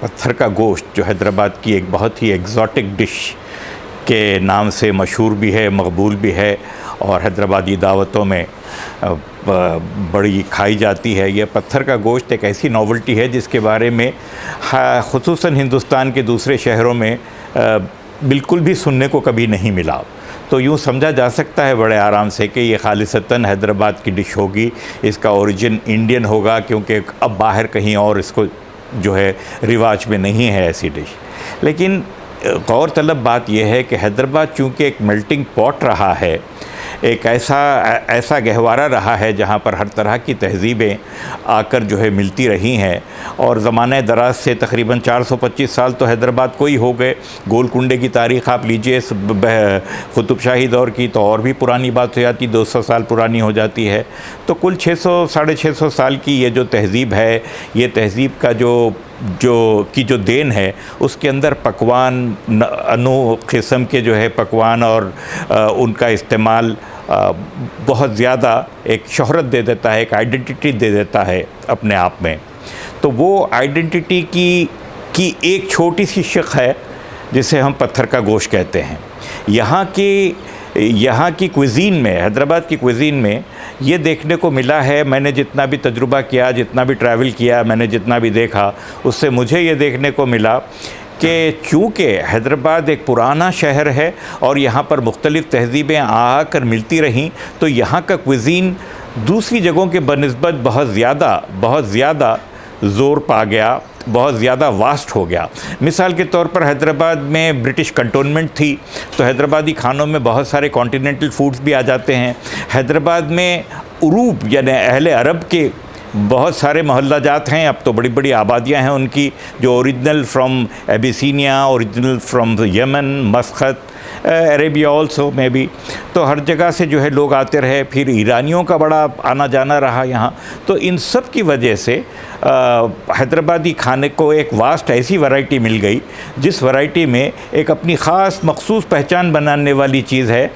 पत्थर का गोश्त जो हैदराबाद की एक बहुत ही एग्ज़ॉटिक डिश के नाम से मशहूर भी है, मकबूल भी है और हैदराबादी दावतों में बड़ी खाई जाती है। यह पत्थर का गोश्त एक ऐसी नॉवेल्टी है जिसके बारे में ख़ुसूसन हिंदुस्तान के दूसरे शहरों में बिल्कुल भी सुनने को कभी नहीं मिला। तो यूँ समझा जा सकता है बड़े आराम से कि ये खालिसतन हैदराबाद की डिश होगी, इसका ओरिजिन इंडियन होगा, क्योंकि अब बाहर कहीं और इसको जो है रिवाज में नहीं है ऐसी डिश। लेकिन गौरतलब बात यह है कि हैदराबाद चूँकि एक मेल्टिंग पॉट रहा है, एक ऐसा गहवारा रहा है जहाँ पर हर तरह की तहज़ीबें आकर जो है मिलती रही हैं और ज़माने दराज से तकरीबन 425 साल तो हैदराबाद को ही हो गए। गोलकुंडे की तारीख़ आप लीजिए कुतुब शाही दौर की, तो और भी पुरानी बात हो जाती, 200 साल पुरानी हो जाती है। तो कुल 600 साढ़े 600 साल की ये जो तहज़ीब है, ये तहज़ीब का जो देन है, उसके अंदर पकवान अनु किस्म के जो है पकवान और उनका इस्तेमाल बहुत ज़्यादा एक शोहरत दे देता है, एक आइडेंटिटी दे देता है अपने आप में। तो वो आइडेंटिटी की एक छोटी सी शिक़ है जिसे हम पत्थर का गोश्त कहते हैं। यहाँ की क्विज़ीन में, हैदराबाद की क्विज़ीन में ये देखने को मिला है, मैंने जितना भी तजुर्बा किया, जितना भी ट्रैवल किया, मैंने जितना भी देखा, उससे मुझे ये देखने को मिला कि चूँकि हैदराबाद एक पुराना शहर है और यहाँ पर मुख्तलिफ़ तहज़ीबें आकर मिलती रहीं, तो यहाँ का क्विज़ीन दूसरी जगहों के बनिस्बत बहुत ज़्यादा ज़ोर पा गया, बहुत ज़्यादा वास्ट हो गया। मिसाल के तौर पर हैदराबाद में ब्रिटिश कंटोनमेंट थी, तो हैदराबादी खानों में बहुत सारे कॉन्टिनेंटल फूड्स भी आ जाते हैं। हैदराबाद में उरूब यानी अहले अरब के बहुत सारे मोहल्ला जात हैं, अब तो बड़ी बड़ी आबादियां हैं उनकी, जो original from Abyssinia, original from Yemen, Muscat, Arabia also में भी, तो हर जगह से जो है लोग आते रहे। फिर ईरानियों का बड़ा आना जाना रहा यहाँ। तो इन सब की वजह से हैदराबादी खाने को एक वास्ट ऐसी वैरायटी मिल गई, जिस वैरायटी में एक अपनी ख़ास मखसूस पहचान बनाने वाली चीज़ है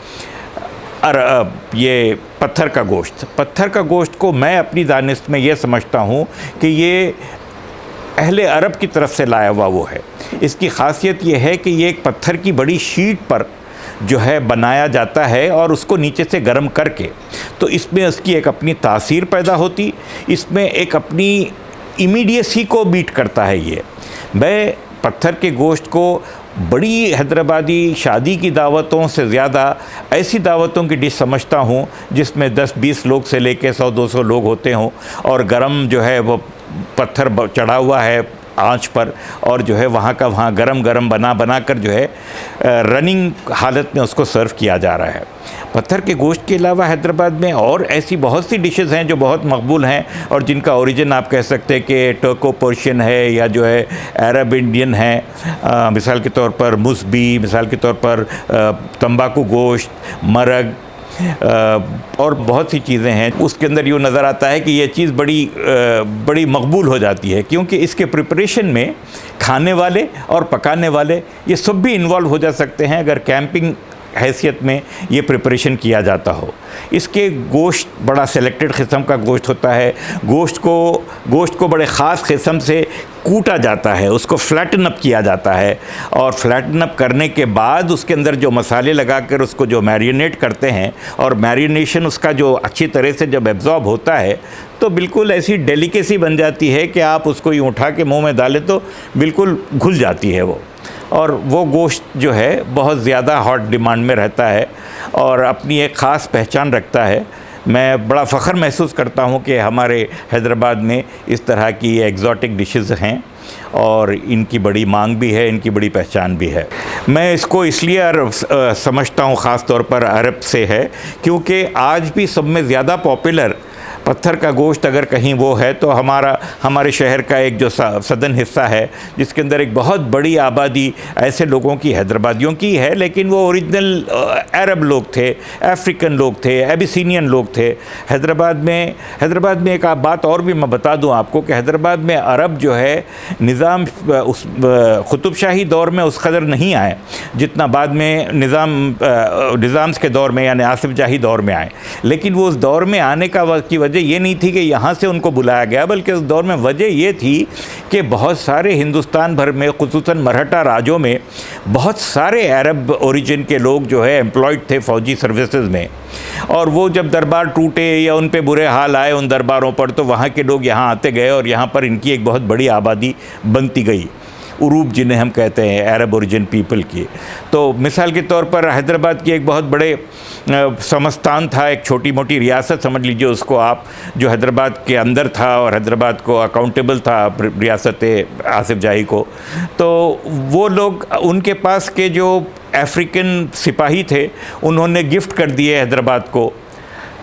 ये पत्थर का गोश्त। पत्थर का गोश्त को मैं अपनी दानिश में ये समझता हूँ कि ये अहले अरब की तरफ से लाया हुआ वो है। इसकी ख़ासियत ये है कि ये एक पत्थर की बड़ी शीट पर जो है बनाया जाता है और उसको नीचे से गर्म करके, तो इसमें उसकी एक अपनी तासीर पैदा होती, इसमें एक अपनी इमीडिएसी को बीट करता है ये। मैं पत्थर के गोश्त को बड़ी हैदराबादी शादी की दावतों से ज़्यादा ऐसी दावतों की डिश समझता हूँ जिसमें 10-20 लोग से लेके 100-200 लोग होते हों और गरम जो है वो पत्थर चढ़ा हुआ है आंच पर और जो है वहाँ का वहाँ गरम बना कर जो है रनिंग हालत में उसको सर्व किया जा रहा है। पत्थर के गोश्त के अलावा हैदराबाद में और ऐसी बहुत सी डिशेज़ हैं जो बहुत मकबूल हैं और जिनका ओरिजिन आप कह सकते हैं कि टर्को पर्शियन है या जो है अरब इंडियन है। मिसाल के तौर पर मुसबी, मिसाल के तौर पर तंबाकू गोश्त, मरग और बहुत सी चीज़ें हैं। उसके अंदर यूँ नज़र आता है कि ये चीज़ बड़ी मकबूल हो जाती है, क्योंकि इसके प्रिपरेशन में खाने वाले और पकाने वाले ये सब भी इन्वॉल्व हो जा सकते हैं अगर कैंपिंग हैसियत में ये प्रिपरेशन किया जाता हो। इसके गोश्त बड़ा सेलेक्टेड किस्म का गोश्त होता है। गोश्त को बड़े ख़ास किस्म से कूटा जाता है, उसको फ्लैटन अप किया जाता है और फ्लैटन अप करने के बाद उसके अंदर जो मसाले लगाकर उसको जो मैरिनेट करते हैं और मैरिनेशन उसका जो अच्छी तरह से जब एब्जॉर्ब होता है तो बिल्कुल ऐसी डेलिकेसी बन जाती है कि आप उसको यूँ उठा के मुँह में डालें तो बिल्कुल घुल जाती है वो। और वो गोश्त जो है बहुत ज़्यादा हॉट डिमांड में रहता है और अपनी एक ख़ास पहचान रखता है। मैं बड़ा फ़ख्र महसूस करता हूँ कि हमारे हैदराबाद में इस तरह की एग्ज़ॉटिक डिशेज़ हैं और इनकी बड़ी मांग भी है, इनकी बड़ी पहचान भी है। मैं इसको इसलिए समझता हूँ ख़ास तौर पर अरब से है क्योंकि आज भी सब में ज़्यादा पॉपुलर पत्थर का गोश्त अगर कहीं वो है तो हमारे शहर का एक जो सदन हिस्सा है जिसके अंदर एक बहुत बड़ी आबादी ऐसे लोगों की, हैदराबादियों की है, लेकिन वो ओरिजिनल अरब लोग थे, अफ्रीकन लोग थे, एबिसीनियन लोग थे। हैदराबाद में एक बात और भी मैं बता दूं आपको कि हैदराबाद में अरब जो है निज़ाम उस कुतुब शाही दौर में उस कदर नहीं आए जितना बाद में निज़ाम्स के दौर में यानी आसिफ जाही दौर में आए। लेकिन वो उस दौर में आने की वजह वजह ये नहीं थी कि यहाँ से उनको बुलाया गया, बल्कि उस दौर में वजह ये थी कि बहुत सारे हिंदुस्तान भर में, खुसूसन मराठा राज्यों में बहुत सारे अरब ओरिजिन के लोग जो है एम्प्लॉयड थे फ़ौजी सर्विसेज में, और वो जब दरबार टूटे या उन पे बुरे हाल आए उन दरबारों पर, तो वहाँ के लोग यहाँ आते गए और यहाँ पर इनकी एक बहुत बड़ी आबादी बनती गई, उरूब जिन्हें हम कहते हैं, अरब ओरिजिन पीपल की। तो मिसाल के तौर पर हैदराबाद की एक बहुत बड़े समस्तान था, एक छोटी मोटी रियासत समझ लीजिए उसको आप, जो हैदराबाद के अंदर था और हैदराबाद को अकाउंटेबल था रियासत आसिफ जाही को। तो वो लोग, उनके पास के जो अफ्रीकन सिपाही थे, उन्होंने गिफ्ट कर दिए हैदराबाद को,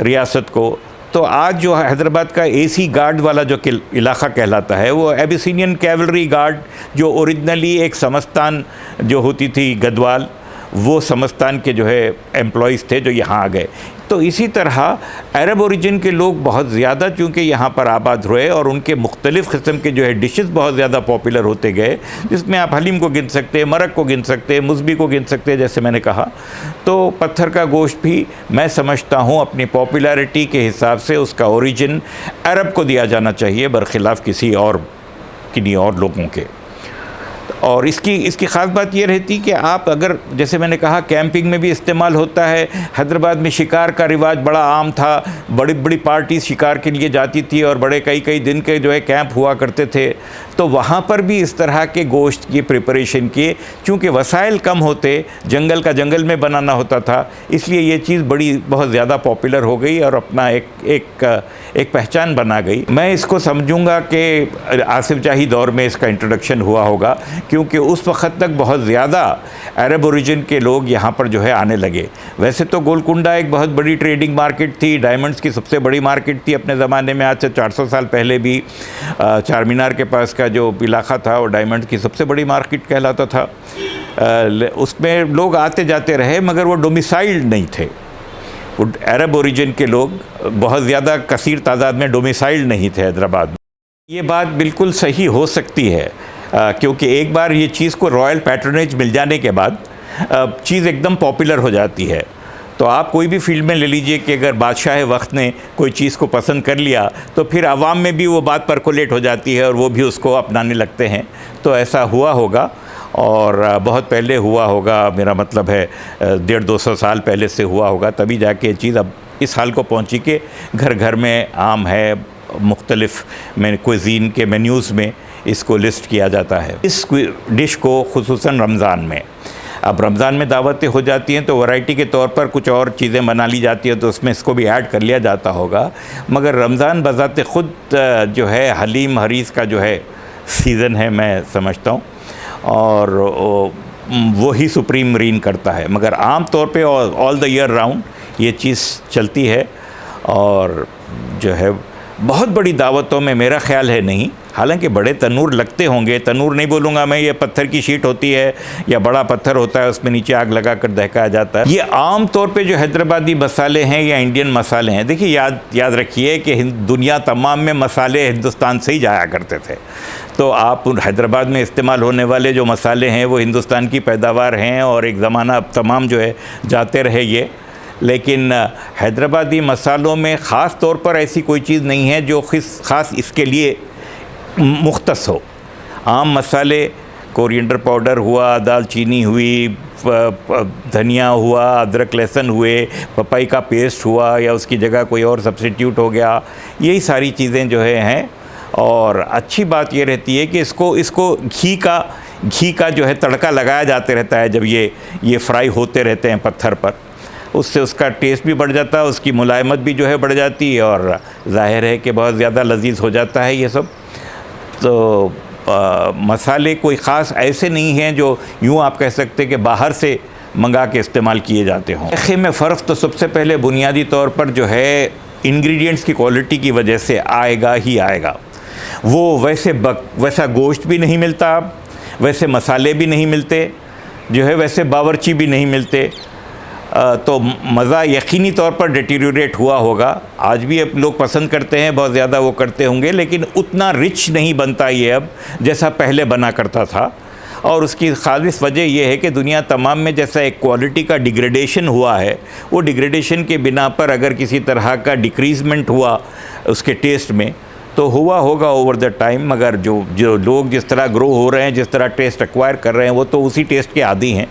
रियासत को। तो आज जो हैदराबाद का एसी गार्ड वाला जो इलाका कहलाता है, वो एबिसिनियन कैवलरी गार्ड, जो ओरिजिनली एक समस्तान जो होती थी गदवाल, वो समस्तान के जो है एम्प्लॉइज़ थे जो यहाँ आ गए। तो इसी तरह अरब ओरिजिन के लोग बहुत ज़्यादा चूँकि यहाँ पर आबाद हुए और उनके मुख्तलिफ़ किस्म के जो है डिशेस बहुत ज़्यादा पॉपुलर होते गए, जिसमें आप हलीम को गिन सकते हैं, मरक को गिन सकते हैं, मुसबी को गिन सकते हैं, जैसे मैंने कहा। तो पत्थर का गोश्त भी मैं समझता हूँ अपनी पॉपुलैरिटी के हिसाब से उसका ओरिजिन अरब को दिया जाना चाहिए, बरखिलाफ़ किन्हीं और लोगों के। और इसकी ख़ास बात ये रहती कि आप अगर, जैसे मैंने कहा, कैंपिंग में भी इस्तेमाल होता है। हैदराबाद में शिकार का रिवाज बड़ा आम था, बड़ी बड़ी पार्टी शिकार के लिए जाती थी और बड़े कई दिन के जो है कैंप हुआ करते थे। तो वहाँ पर भी इस तरह के गोश्त की प्रिपरेशन किए, चूँकि वसाइल कम होते, जंगल का जंगल में बनाना होता था, इसलिए ये चीज़ बहुत ज़्यादा पॉपुलर हो गई और अपना एक पहचान बना गई। मैं इसको समझूंगा कि आसिफ जाही दौर में इसका इंट्रोडक्शन हुआ होगा, क्योंकि उस वक्त तक बहुत ज़्यादा अरब ओरिजिन के लोग यहाँ पर जो है आने लगे। वैसे तो गोलकुंडा एक बहुत बड़ी ट्रेडिंग मार्केट थी, डायमंड्स की सबसे बड़ी मार्केट थी अपने ज़माने में। आज से 400 साल पहले भी चार मीनार के पास का जो इलाका था वो डायमंड्स की सबसे बड़ी मार्केट कहलाता था। उसमें लोग आते जाते रहे, मगर वो डोमिसाइल्ड नहीं थे। अरब ओरिजिन के लोग बहुत ज़्यादा कसीर तादाद में डोमिसाइल्ड नहीं थे हैदराबाद में। ये बात बिल्कुल सही हो सकती है, क्योंकि एक बार ये चीज़ को रॉयल पैट्रोनेज मिल जाने के बाद चीज़ एकदम पॉपुलर हो जाती है। तो आप कोई भी फील्ड में ले लीजिए कि अगर बादशाह वक्त ने कोई चीज़ को पसंद कर लिया, तो फिर आवाम में भी वो बात परकोलेट हो जाती है और वो भी उसको अपनाने लगते हैं। तो ऐसा हुआ होगा और बहुत पहले हुआ होगा, मेरा मतलब है 150-200 साल पहले से हुआ होगा, तभी जाके ये चीज़ अब इस हाल को पहुंची कि घर घर में आम है, मुख्तलिफ़ क्विज़ीन के मेन्यूज़ में इसको लिस्ट किया जाता है। इस डिश को खुसूसन रमज़ान में, अब रमज़ान में दावतें हो जाती हैं तो वैरायटी के तौर पर कुछ और चीज़ें बना ली जाती हैं, तो उसमें इसको भी ऐड कर लिया जाता होगा। मगर रमज़ान बज़ाते ख़ुद जो है हलीम हरीस का जो है सीज़न है, मैं समझता हूँ, और वो ही सुप्रीम रीन करता है। मगर आम तौर पे ऑल द ईयर राउंड ये चीज़ चलती है और जो है बहुत बड़ी दावतों में मेरा ख़्याल है नहीं, हालांकि बड़े तनूर लगते होंगे। तनूर नहीं बोलूँगा मैं, ये पत्थर की शीट होती है या बड़ा पत्थर होता है, उसमें नीचे आग लगा कर दहकाया जाता है। ये आम तौर पे जो हैदराबादी मसाले हैं या इंडियन मसाले हैं, देखिए याद रखिए कि दुनिया तमाम में मसाले हिंदुस्तान से ही जाया करते थे। तो आप हैदराबाद में इस्तेमाल होने वाले जो मसाले हैं वो हिंदुस्तान की पैदावार हैं और एक ज़माना अब तमाम जो है जाते रहे ये। लेकिन हैदराबादी मसालों में ख़ास तौर पर ऐसी कोई चीज़ नहीं है जो ख़ास इसके लिए मुख्तस हो। आम मसाले, कोरिएंडर पाउडर हुआ, दालचीनी हुई, धनिया हुआ, अदरक लहसुन हुए, पपाई का पेस्ट हुआ या उसकी जगह कोई और सब्स्टिट्यूट हो गया, यही सारी चीज़ें जो हैं। और अच्छी बात ये रहती है कि इसको घी का जो है तड़का लगाया जाते रहता है जब ये फ्राई होते रहते हैं पत्थर पर, उससे उसका टेस्ट भी बढ़ जाता है, उसकी मुलायमत भी जो है बढ़ जाती है और ज़ाहिर है कि बहुत ज़्यादा लजीज हो जाता है ये सब। तो मसाले कोई ख़ास ऐसे नहीं हैं जो यूँ आप कह सकते हैं कि बाहर से मंगा के इस्तेमाल किए जाते हों। ज़ायक़े में फ़र्क तो सबसे पहले बुनियादी तौर पर जो है इंग्रेडिएंट्स की क्वालिटी की वजह से आएगा ही आएगा। वो वैसा गोश्त भी नहीं मिलता, अब वैसे मसाले भी नहीं मिलते, जो है वैसे बावर्ची भी नहीं मिलते। तो मज़ा यकीनी तौर पर डिटेरियोरेट हुआ होगा। आज भी अब लोग पसंद करते हैं, बहुत ज़्यादा वो करते होंगे, लेकिन उतना रिच नहीं बनता ये अब जैसा पहले बना करता था। और उसकी खालिस वजह यह है कि दुनिया तमाम में जैसा एक क्वालिटी का डिग्रेडेशन हुआ है, वो डिग्रेडेशन के बिना पर अगर किसी तरह का डिक्रीज़मेंट हुआ उसके टेस्ट में तो हुआ होगा ओवर द टाइम, मगर जो लोग जिस तरह ग्रो हो रहे हैं, जिस तरह टेस्ट एक्वायर कर रहे हैं, वो तो उसी टेस्ट के आदी हैं।